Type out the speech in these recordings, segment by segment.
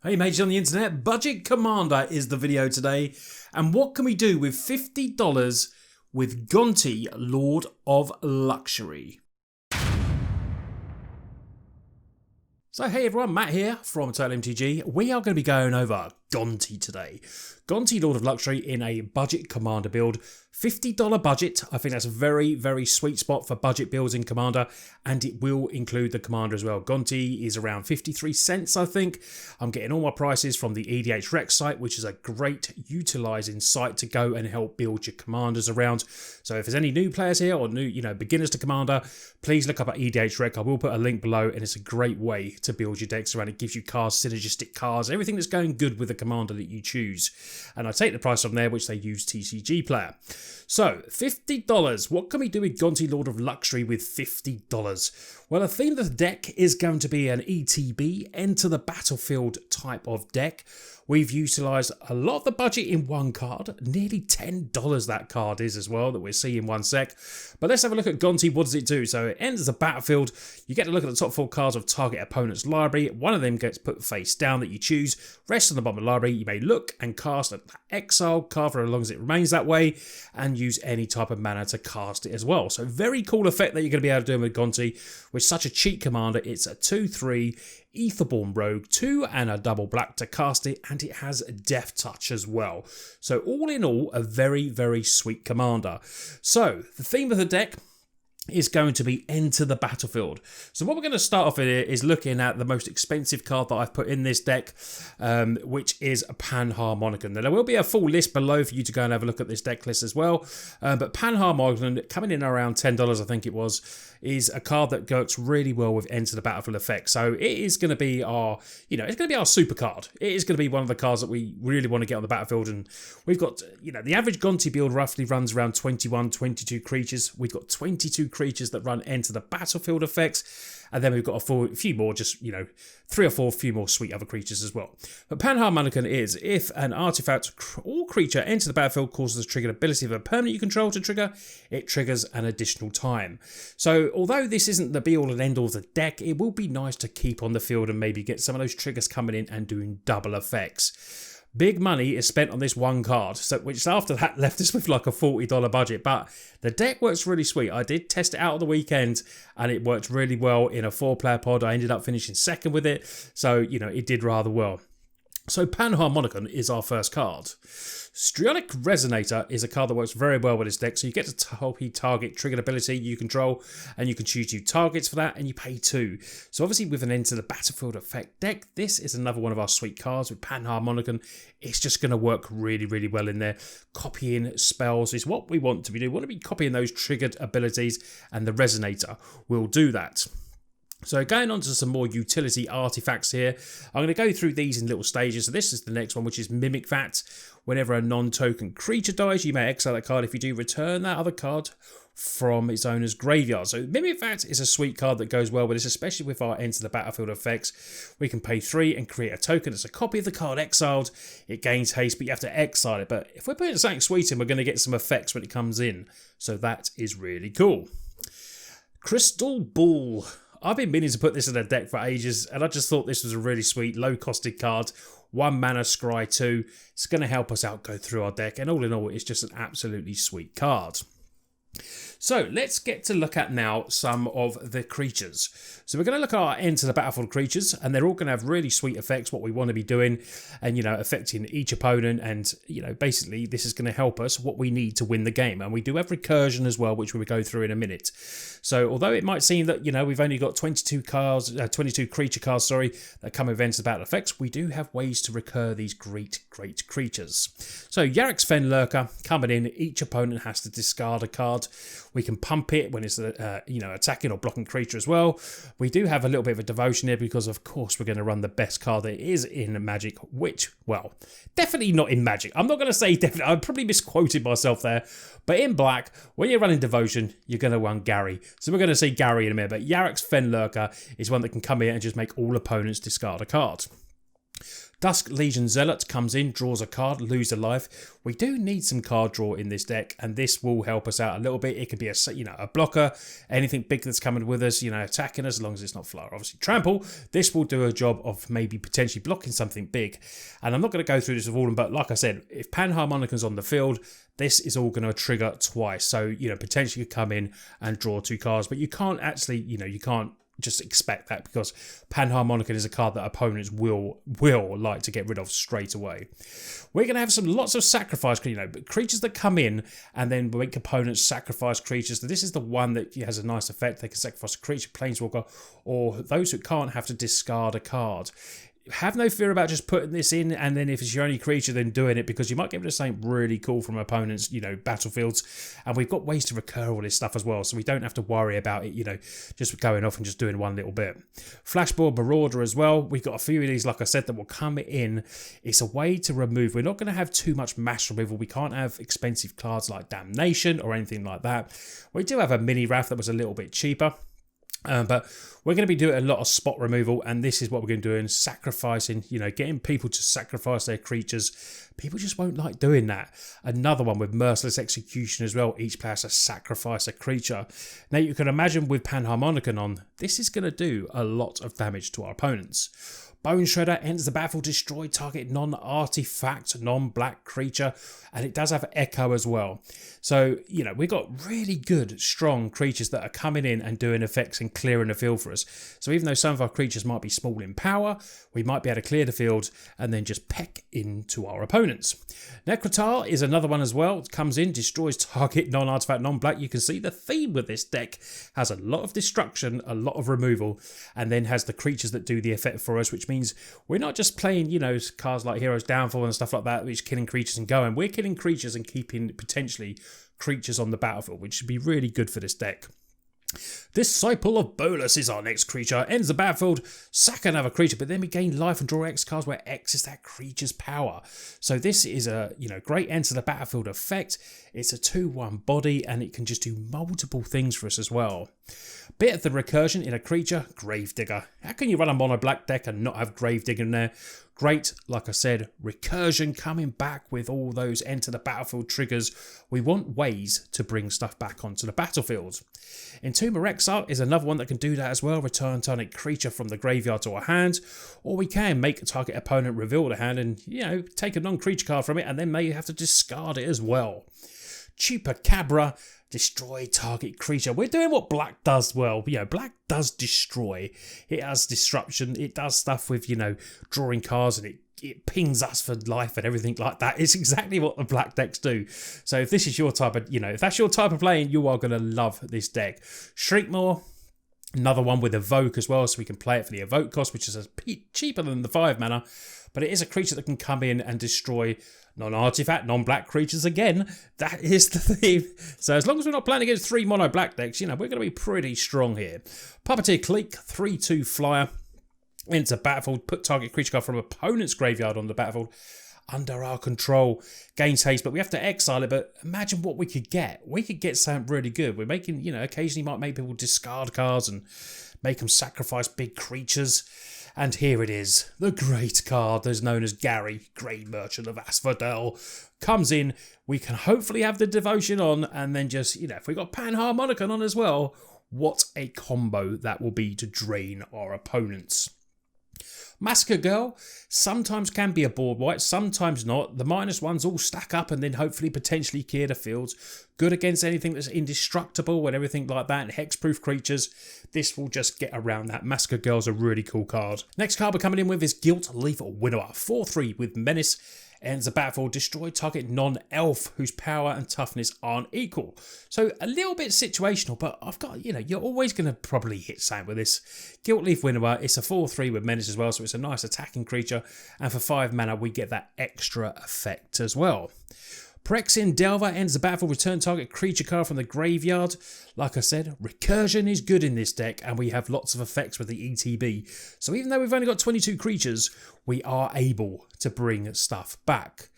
Hey mates on the internet, Budget Commander is the video today, and what can we do with $50 with Gonti, Lord of Luxury? So hey everyone, Matt here from TOTALmtg. We are going to be going over Gonti today. Gonti, Lord of Luxury in a Budget Commander build. $50 budget. I think that's a very, very sweet spot for budget builds in Commander, and it will include the Commander as well. Gonti is around 53 cents, I think. I'm getting all my prices from the EDHREC site, which is a great utilising site to go and help build your Commanders around. So if there's any new players here or new, beginners to Commander, please look up at EDHREC. I will put a link below, and it's a great way to build your decks around. It gives you cards, synergistic cards, everything that's going good with the Commander that you choose. And I take the price from there, which they use TCG Player. So, $50. What can we do with Gonti, Lord of Luxury with $50? Well, the theme of the deck is going to be an ETB, Enter the Battlefield type of deck. We've utilised a lot of the budget in one card. Nearly $10 that card is as well, that we'll see in one sec. But let's have a look at Gonti. What does it do? So it enters the battlefield. You get to look at the top 4 cards of target opponent's library. One of them gets put face down that you choose. Rest on the bottom of the library. You may look and cast an exile card for as long as it remains that way, and use any type of mana to cast it as well. So very cool effect that you're going to be able to do with Gonti. With such a cheap commander, it's a 2/3 Aetherborn Rogue, 2 and a double black to cast it, and it has Death Touch as well. So all in all, a very, very sweet commander. So the theme of the deck is going to be Enter the Battlefield. So what we're going to start off with here is looking at the most expensive card that I've put in this deck, which is a Panharmonicon. Now there will be a full list below for you to go and have a look at this deck list as well. But Panharmonicon, coming in around $10 I think it was, is a card that works really well with Enter the Battlefield effect. So it is going to be our, it's going to be our super card. It is going to be one of the cards that we really want to get on the battlefield. And we've got, the average Gonti build roughly runs around 21, 22 creatures. We've got 22 creatures that run Enter the Battlefield effects. And then we've got a few more, just, 3 or 4 few more sweet other creatures as well. But Panharmonicon is, if an artifact or creature enters the battlefield causes a triggered ability of a permanent you control to trigger, it triggers an additional time. So although this isn't the be all and end all of the deck, it will be nice to keep on the field and maybe get some of those triggers coming in and doing double effects. Big money is spent on this one card, so which after that left us with like a $40 budget. But the deck works really sweet. I did test it out on the weekend, and it worked really well in a 4-player pod. I ended up finishing second with it, so it did rather well. So Panharmonicon is our first card. Strionic Resonator is a card that works very well with this deck. So you get to help you target triggered ability you control, and you can choose 2 targets for that, and you pay 2. So obviously with an Enter the Battlefield effect deck, this is another one of our sweet cards with Panharmonicon. It's just going to work really, really well in there. Copying spells is what we want to be doing. We want to be copying those triggered abilities, and the Resonator will do that. So going on to some more utility artifacts here, I'm going to go through these in little stages. So this is the next one, which is Mimic Vat. Whenever a non-token creature dies, you may exile that card. If you do, return that other card from its owner's graveyard. So Mimic Vat is a sweet card that goes well with this, especially with our Enter the Battlefield effects. We can pay 3 and create a token that's a copy of the card exiled. It gains haste, but you have to exile it. But if we're putting something sweet in, we're going to get some effects when it comes in. So that is really cool. Crystal Ball. I've been meaning to put this in a deck for ages, and I just thought this was a really sweet, low-costed card. 1 mana, scry 2. It's going to help us out go through our deck, and all in all, it's just an absolutely sweet card. So let's get to look at now some of the creatures. So we're going to look at our Enter the Battlefield creatures, and they're all going to have really sweet effects, what we want to be doing, and affecting each opponent, and basically this is going to help us what we need to win the game. And we do have recursion as well, which we will go through in a minute. So although it might seem that we've only got 22 creature cards, that come with Enter the Battle effects, we do have ways to recur these great creatures. So Yarrick's Fenlurker coming in, each opponent has to discard a card. We can pump it when it's attacking or blocking creature as well. We do have a little bit of a devotion here because of course we're going to run the best card that is in Magic, which, well, definitely not in Magic. I'm not going to say definitely, I probably misquoted myself there, but in Black, when you're running devotion, you're going to run Gary. So we're going to see Gary in a minute, but Yarrick's Fenlurker is one that can come in and just make all opponents discard a card. Dusk Legion Zealot comes in, draws a card, lose a life. We do need some card draw in this deck, and this will help us out a little bit. It could be a blocker, anything big that's coming with us, attacking us, as long as it's not flyer. Obviously, trample. This will do a job of maybe potentially blocking something big. And I'm not going to go through this with all of them, but like I said, if Panharmonican's on the field, this is all going to trigger twice. So, potentially you could come in and draw 2 cards, but you can't actually, you can't just expect that, because Panharmonican is a card that opponents will like to get rid of straight away. We're going to have lots of sacrifice, creatures that come in and then make opponents sacrifice creatures. This is the one that has a nice effect. They can sacrifice a creature, planeswalker, or those who can't have to discard a card. Have no fear about just putting this in, and then if it's your only creature, then doing it, because you might get rid of something really cool from opponents, battlefields. And we've got ways to recur all this stuff as well, so we don't have to worry about it, just going off and just doing one little bit. Flashball Marauder as well. We've got a few of these, like I said, that will come in. It's a way to remove. We're not going to have too much mass removal. We can't have expensive cards like Damnation or anything like that. We do have a mini Wrath that was a little bit cheaper. But we're going to be doing a lot of spot removal, and this is what we're going to do, in sacrificing, getting people to sacrifice their creatures. People just won't like doing that. Another one with Merciless Execution as well. Each player has to sacrifice a creature. Now you can imagine with Panharmonican on, this is going to do a lot of damage to our opponents. Bone Shredder enters the battlefield, destroy target non-artifact, non-black creature, and it does have Echo as well. So, we've got really good, strong creatures that are coming in and doing effects and clearing the field for us. So even though some of our creatures might be small in power, we might be able to clear the field and then just peck into our opponents. Necrotar is another one as well. It comes in, destroys target non-artifact, non-black. You can see the theme with this deck has a lot of destruction, a lot of removal, and then has the creatures that do the effect for us, which means we're not just playing, cards like Hero's Downfall and stuff like that, which killing creatures and going. We're killing creatures and keeping potentially creatures on the battlefield, which should be really good for this deck. Disciple of Bolas is our next creature. Ends the battlefield, sack another creature, but then we gain life and draw X cards, where X is that creature's power. So this is a great enter the battlefield effect. It's a 2/1 body, and it can just do multiple things for us as well. Bit of the recursion in a creature, Gravedigger. How can you run a mono black deck and not have Gravedigger in there? Great, like I said, recursion coming back with all those enter the battlefield triggers. We want ways to bring stuff back onto the battlefield. Entomb of Exile is another one that can do that as well. Return target creature from the graveyard to our hand, or we can make a target opponent reveal the hand and, take a non-creature card from it, and then may have to discard it as well. Chupacabra, destroy target creature. We're doing what black does well. Black does destroy. It has disruption. It does stuff with, drawing cards, and it pings us for life and everything like that. It's exactly what the black decks do. So if this is your type of, if that's your type of playing, you are going to love this deck. Shriekmaw, another one with Evoke as well, so we can play it for the Evoke cost, which is cheaper than the 5 mana. But it is a creature that can come in and destroy non-artifact, non-black creatures again. That is the theme. So as long as we're not playing against 3 mono black decks, we're going to be pretty strong here. Puppeteer Clique, 3/2 flyer. Into battlefield, put target creature card from opponent's graveyard on the battlefield under our control. Gains haste, but we have to exile it. But imagine what we could get. We could get something really good. We're making, occasionally might make people discard cards and make them sacrifice big creatures. And here it is, the great card that's known as Gary, Grey Merchant of Asphodel. Comes in, we can hopefully have the Devotion on, and then just, if we got Panharmonican on as well, what a combo that will be to drain our opponents. Massacre Girl sometimes can be a board wipe, sometimes not. The -1s all stack up and then hopefully potentially clear the fields. Good against anything that's indestructible and everything like that, and hexproof creatures. This will just get around that. Massacre Girl's a really cool card. Next card we're coming in with is Guilt Lethal Winnower. 4/3 with Menace. Ends the battlefield, destroy target non-elf whose power and toughness aren't equal. So a little bit situational, but I've got, you're always going to probably hit something with this. Guilt Leaf Winnower, it's a 4/3 with Menace as well, so it's a nice attacking creature. And for 5 mana, we get that extra effect as well. Prexin Delver ends the battlefield, return target creature card from the graveyard. Like I said, recursion is good in this deck, and we have lots of effects with the ETB. So even though we've only got 22 creatures, we are able to bring stuff back.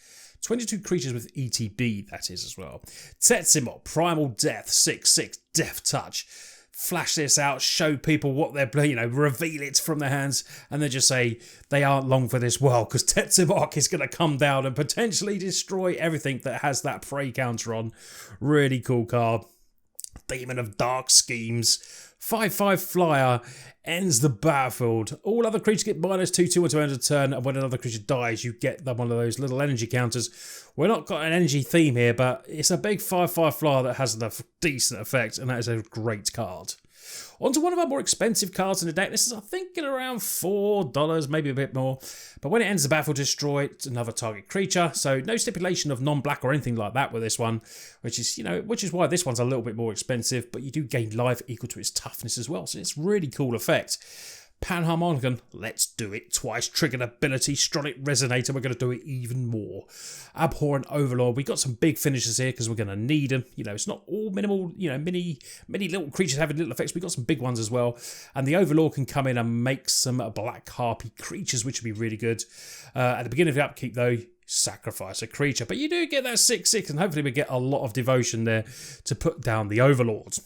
22 creatures with ETB, that is as well. Tetsimot, Primal Death, 6/6, Death Touch. flash this out, show people what they're playing, reveal it from their hands, and then just say they aren't long for this world because TOTALmtg is going to come down and potentially destroy everything that has that prey counter on. Really cool card. Demon of Dark Schemes. 5/5 flyer, ends the battlefield. All other creatures get -2/2 until end of turn, and when another creature dies, you get one of those little energy counters. We're not got an energy theme here, but it's a big 5/5 flyer that has a decent effect, and that is a great card. On to one of our more expensive cards in the deck. This is, I think, at around $4, maybe a bit more. But when it ends the battlefield, destroy it, another target creature. So no stipulation of non-black or anything like that with this one, which is why this one's a little bit more expensive. But you do gain life equal to its toughness as well. So it's really cool effect. Panharmonicon, let's do it twice. Triggered ability, Stronic Resonator, we're going to do it even more. Abhorrent Overlord, we got some big finishes here because we're going to need them. It's not all minimal, mini little creatures having little effects. We got some big ones as well. And the Overlord can come in and make some black harpy creatures, which would be really good. At the beginning of the upkeep though, sacrifice a creature. But you do get that 6/6, and hopefully we get a lot of devotion there to put down the Overlords.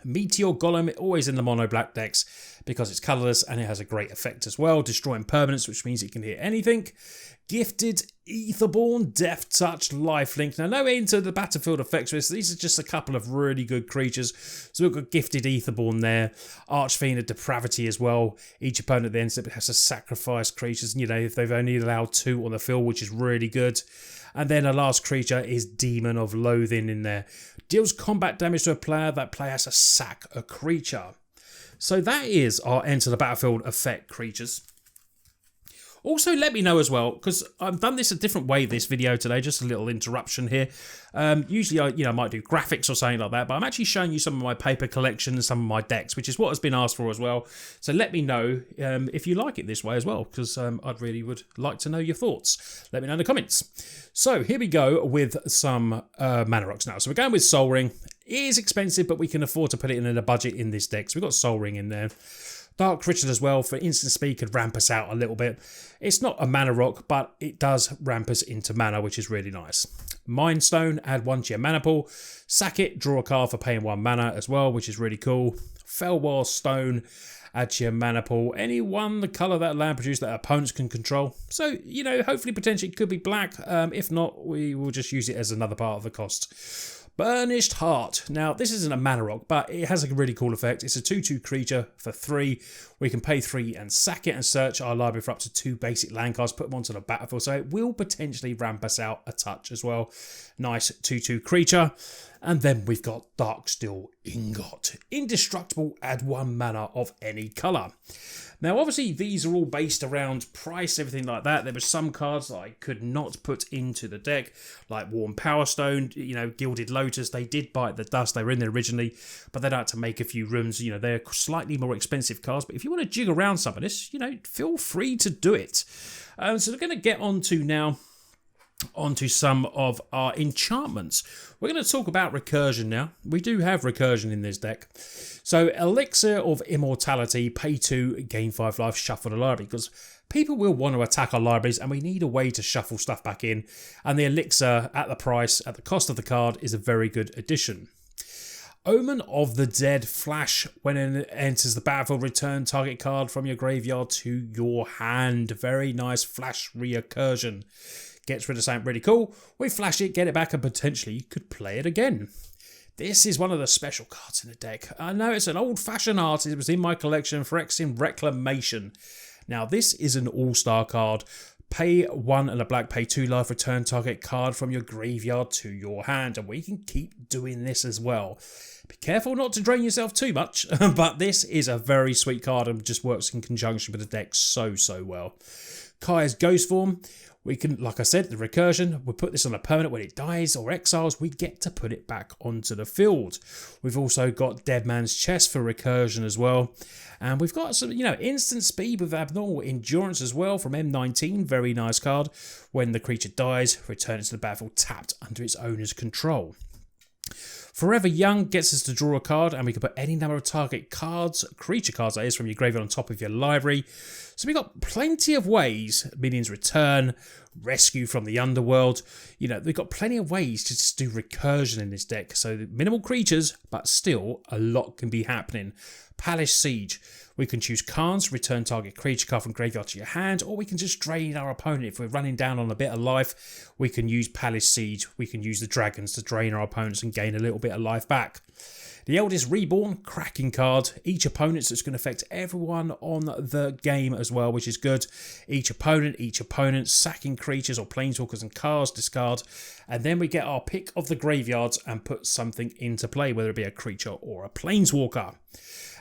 Meteor Golem, always in the mono black decks because it's colourless and it has a great effect as well, destroying permanents, which means it can hit anything. Gifted Aetherborn, Death Touch, Lifelink. Now, no into the battlefield effects. These are just a couple of really good creatures. So we've got Gifted Aetherborn there. Archfiend of Depravity as well. Each opponent at the end has to sacrifice creatures, if they've only allowed 2 on the field, which is really good. And then our last creature is Demon of Loathing in there. Deals combat damage to a player. That player has to sack a creature. So that is our enter the battlefield effect creatures. Also, let me know as well, because I've done this a different way this video today, just a little interruption here. Usually, I might do graphics or something like that, but I'm actually showing you some of my paper collection and some of my decks, which is what has been asked for as well. So let me know if you like it this way as well, because I'd really would like to know your thoughts. Let me know in the comments. So here we go with some Mana Rocks now. So we're going with Soul Ring. It is expensive, but we can afford to put it in a budget in this deck. So we've got Soul Ring in there. Dark Ritual as well for instant speed could ramp us out a little bit. It's not a mana rock, but it does ramp us into mana, which is really nice. Mind Stone, add 1 to your mana pool. Sack it, draw a card for paying 1 mana as well, which is really cool. Fellwar Stone, add to your mana pool. Any one, the colour that land produces that opponents can control. So, hopefully potentially it could be black. If not, we will just use it as another part of the cost. Burnished Heart. Now, this isn't a mana rock, but it has a really cool effect. It's a 2/2 creature for 3. We can pay 3 and sack it and search our library for up to 2 basic land cards, put them onto the battlefield. So it will potentially ramp us out a touch as well. Nice 2/2 creature. And then we've got Darksteel Ingot. Indestructible, add 1 mana of any colour. Now, obviously, these are all based around price, everything like that. There were some cards that I could not put into the deck, like Warm Power Stone, Gilded Lotus. They did bite the dust. They were in there originally, but they'd had to make a few rooms. They're slightly more expensive cards. But if you want to jig around some of this, feel free to do it. So we're going to get onto some of our enchantments. We're going to talk about Recursion now. We do have Recursion in this deck. So Elixir of Immortality, pay 2, gain 5 life, shuffle the library, because people will want to attack our libraries and we need a way to shuffle stuff back in, and the Elixir at the cost of the card is a very good addition. Omen of the Dead, flash. When it enters the battlefield, return target card from your graveyard to your hand. Very nice flash recursion. Gets rid of something really cool. We flash it, get it back, and potentially you could play it again. This is one of the special cards in the deck. I know it's an old-fashioned art. It was in my collection for Phyrexian Reclamation. Now, this is an all-star card. Pay 1 and a black, pay 2 life, return target card from your graveyard to your hand. And we can keep doing this as well. Be careful not to drain yourself too much, but this is a very sweet card and just works in conjunction with the deck so well. Kaya's Ghost Form. We can, like I said, the recursion, we put this on a permanent. When it dies or exiles, we get to put it back onto the field. We've also got Dead Man's Chest for recursion as well. And we've got some, instant speed with abnormal endurance as well from M19. Very nice card. When the creature dies, return it to the battlefield tapped under its owner's control. Forever Young gets us to draw a card, and we can put any number of target cards, creature cards that is, from your graveyard on top of your library. So we've got plenty of ways, minions return, rescue from the underworld. You know, we've got plenty of ways to just do recursion in this deck. So minimal creatures, but still a lot can be happening. Palace Siege. We can choose cards, return target creature card from graveyard to your hand, or we can just drain our opponent. If we're running down on a bit of life, we can use Palace Siege. We can use the dragons to drain our opponents and gain a little bit of life back. The Eldest Reborn, cracking card. Each opponent, so it's going to affect everyone on the game as well, which is good. Each opponent, sacking creatures or planeswalkers and cards, discard. And then we get our pick of the graveyards and put something into play, whether it be a creature or a planeswalker.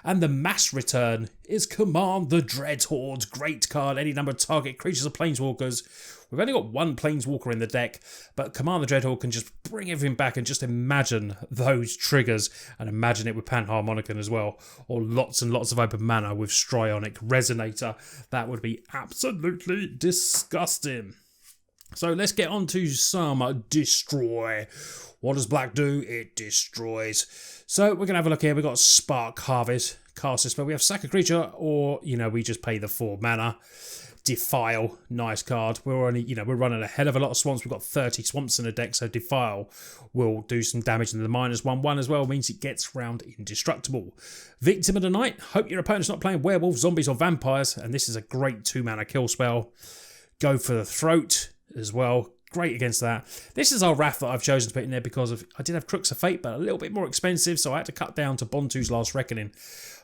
And the mass return is Command the Dreadhorde. Great card, any number of target creatures or planeswalkers. We've only got one planeswalker in the deck, but Command the Dreadhorde can just bring everything back, and just imagine those triggers, and imagine it with Panharmonicon as well, or lots and lots of open mana with Strionic Resonator. That would be absolutely disgusting. So let's get on to some Destroy. What does black do? It destroys. So we're going to have a look here. We've got Spark Harvest, cast a spell. We have sack a creature, or, you know, we just pay the 4 mana. Defile, nice card. We're only, you know, we're running a hell of a lot of swamps. We've got 30 swamps in the deck, so Defile will do some damage in the -1/1 as well. Means it gets round indestructible. Victim of the Night. Hope your opponent's not playing werewolves, zombies, or vampires, and this is a great 2 mana kill spell. Go for the Throat as well. Great against that. This is our Wrath that I've chosen to put in there because I did have Crooks of Fate, but a little bit more expensive, so I had to cut down to Bontu's Last Reckoning.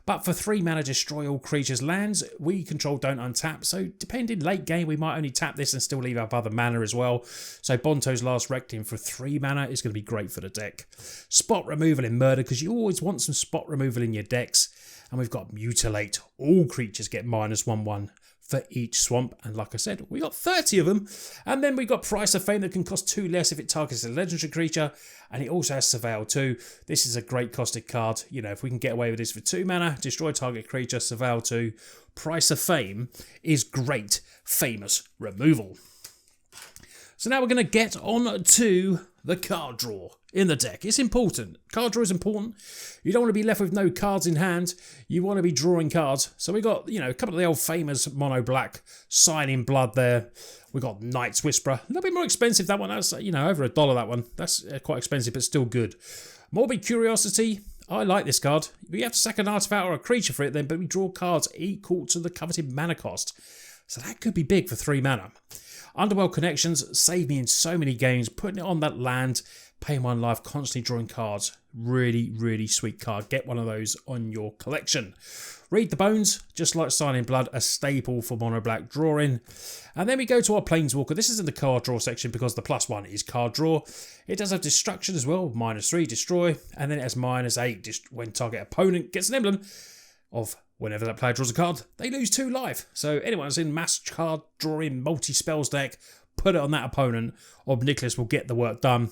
But for 3 mana, destroy all creatures, lands we control don't untap. So depending late game, we might only tap this and still leave up other mana as well. So Bontu's Last Reckoning for 3 mana is going to be great for the deck. Spot removal in Murder, because you always want some spot removal in your decks. And we've got Mutilate. All creatures get -1/1 for each swamp, and like I said, we got 30 of them. And then we got Price of Fame that can cost 2 less if it targets a legendary creature, and it also has Surveil 2. This is a great costed card. You know, if we can get away with this for 2 mana, destroy target creature, Surveil 2, Price of Fame is great, famous removal. So now we're going to get on to the card draw in the deck. It's important. Card draw is important. You don't want to be left with no cards in hand. You want to be drawing cards. So we got, you know, a couple of the old famous mono black Sign in Blood there. We got Night's Whisperer. A little bit more expensive, that one. That's, you know, over $1, that one. That's quite expensive, but still good. Morbid Curiosity. I like this card. We have to sack an artifact or a creature for it then, but we draw cards equal to the coveted mana cost. So that could be big for 3 mana. Underworld Connections save me in so many games. Putting it on that land, paying 1 life, constantly drawing cards. Really, really sweet card. Get one of those on your collection. Read the Bones, just like Sign in Blood, a staple for mono black drawing. And then we go to our Planeswalker. This is in the card draw section because the +1 is card draw. It does have Destruction as well, -3, destroy. And then it has -8, when target opponent gets an emblem of whenever that player draws a card, they lose 2 life. So anyone that's in mass card drawing multi-spells deck, put it on that opponent. Obnicholas will get the work done.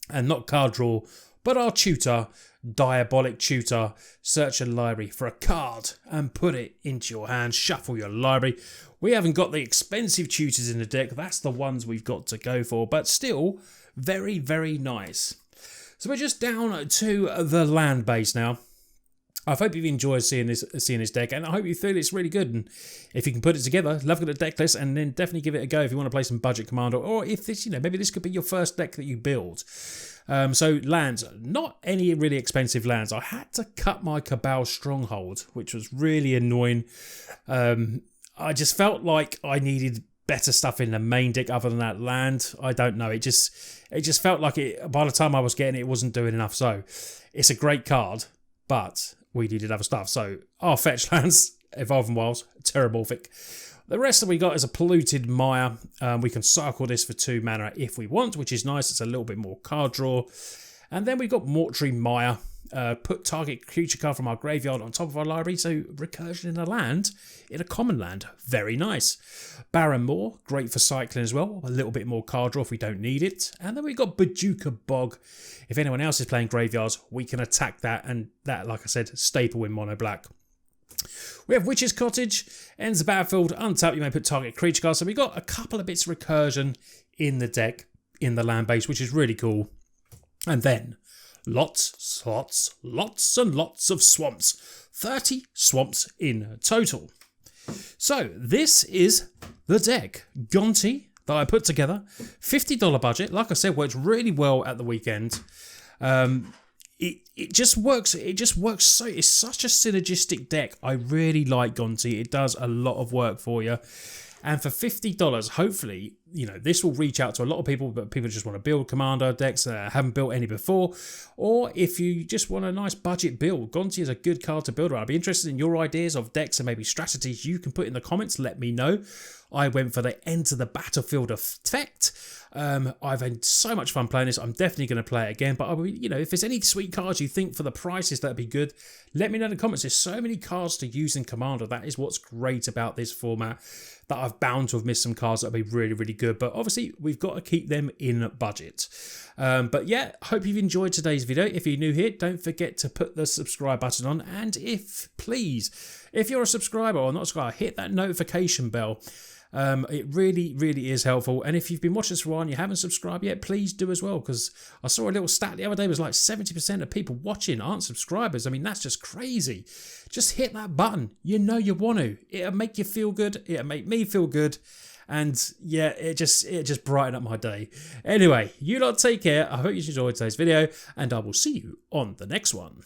And not card draw, but our tutor, Diabolic Tutor. Search a library for a card and put it into your hand. Shuffle your library. We haven't got the expensive tutors in the deck. That's the ones we've got to go for. But still, very, very nice. So we're just down to the land base now. I hope you've enjoyed seeing this deck, and I hope you feel it's really good. And if you can put it together, love at the deck list, and then definitely give it a go if you want to play some Budget Commander, or if this, you know, maybe this could be your first deck that you build. So lands, not any really expensive lands. I had to cut my Cabal Stronghold, which was really annoying. I just felt like I needed better stuff in the main deck other than that land. I don't know. It just felt like by the time I was getting it, it wasn't doing enough. So it's a great card, but we needed other stuff. So our fetch lands, Evolving Wilds, Terramorphic. The rest that we got is a Polluted Mire. We can cycle this for 2 mana if we want, which is nice. It's a little bit more card draw. And then we've got Mortuary Mire. Put target creature card from our graveyard on top of our library. So recursion in a land, in a common land. Very nice. Barren Moor, great for cycling as well. A little bit more card draw if we don't need it. And then we've got Bajuka Bog. If anyone else is playing graveyards, we can attack that. And that, like I said, staple in mono black. We have Witch's Cottage. Ends the battlefield. Untap, you may put target creature card. So we've got a couple of bits of recursion in the deck, in the land base, which is really cool. And then lots and lots of swamps. 30 swamps in total. So this is the deck, Gonti, that I put together. $50 budget. Like I said, works really well at the weekend. It just works. It just works so. It's such a synergistic deck. I really like Gonti. It does a lot of work for you. And for $50, hopefully, you know, this will reach out to a lot of people, but people just want to build Commander decks that haven't built any before. Or if you just want a nice budget build, Gonti is a good card to build around. I'd be interested in your ideas of decks and maybe strategies you can put in the comments. Let me know. I went for the Enter the Battlefield effect. I've had so much fun playing this. I'm definitely going to play it again. But, you know, if there's any sweet cards you think for the prices that'd be good, let me know in the comments. There's so many cards to use in Commander. That is what's great about this format, that I've bound to have missed some cards that'll be really, really good. But obviously, we've got to keep them in budget. But yeah, hope you've enjoyed today's video. If you're new here, don't forget to put the subscribe button on. And if you're a subscriber or not a subscriber, hit that notification bell. It really, really is helpful. And if you've been watching this for a while and you haven't subscribed yet, please do as well, because I saw a little stat the other day. It was like 70% of people watching aren't subscribers. I mean, that's just crazy. Just hit that button. You know you want to. It'll make you feel good. It'll make me feel good. And yeah, it just brightened up my day. Anyway, you lot take care. I hope you enjoyed today's video, and I will see you on the next one.